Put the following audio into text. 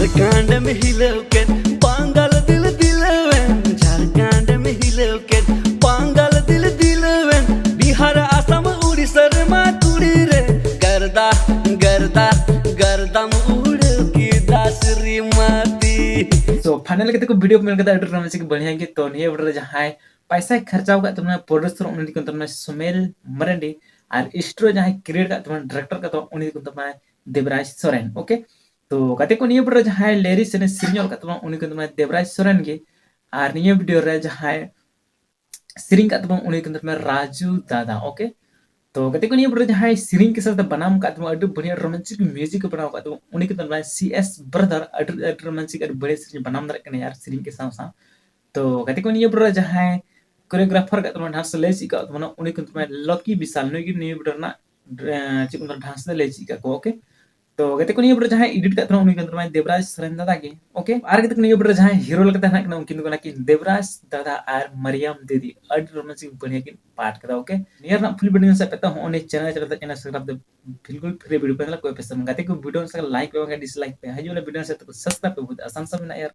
झारखंड में हिलौकेट पांगल दिल दिलवेन झारखंड में हिलौकेट पांगल दिल दिलवेन बिहार आसाम उड़ीसा मा तुड़ी रे गर्दा गर्दा गर्दम उड़ की दासरी माती। सो फाइनल के को वीडियो मिल गया एडिटर में बढ़िया की तो निये वीडियो जहां पैसा खर्चा होगा तुमने प्रोड्यूसर उन्हीं को तुमने सुमेल मरंडी और स्टोर जहां क्रिएट का तुमने डायरेक्टर का तो उन्हीं को तुमने देवराज सोरेन। ओके तो कते को निये वीडियो जहां लिरिक्स ने सिरियल का तुमने उन्हीं को तुमने देवराज सोरेन के और निये वीडियो रे जहां सिरिंग का तुमने उन्हीं को तुमने राजू दादा। ओके तो कते को निये वीडियो जहां सिरिंग के साथ बनाम का तुमने अड्डू बढ़िया रोमांटिक म्यूजिक बनाओ का तो उन्हीं को तुमने CS brother Addu romantic Addu बढ़िया सिरिंग बनाम दर के यार सिरिंग के साथ तो कते को निये वीडियो जहां कोरियोग्राफर का तुमने डांस ले चिका तुमने उन्हीं को तुमने लकी विशाल नो की निये वीडियो ना चिक डांस ले चिका को। ओके तो गते को निये वीडियो जहां एडिट का उन्हीं को तुमने देवराज सोरेन दादा के। ओके और गते को निये वीडियो जहां हीरो लगता है ना उनकिन को कि देवराज दादा और मरियम दीदी अड रोमांटिक बढ़िया की पार्ट कदा। ओके नियर ना फुल वीडियो से पता हो ने चैनल चैनल सब्सक्राइब बिल्कुल फ्री वीडियो पे कोई पैसा गते को वीडियो से लाइक पे डिसलाइक पे हजू वीडियो से तो सस्ता पे बहुत आसान से ना यार।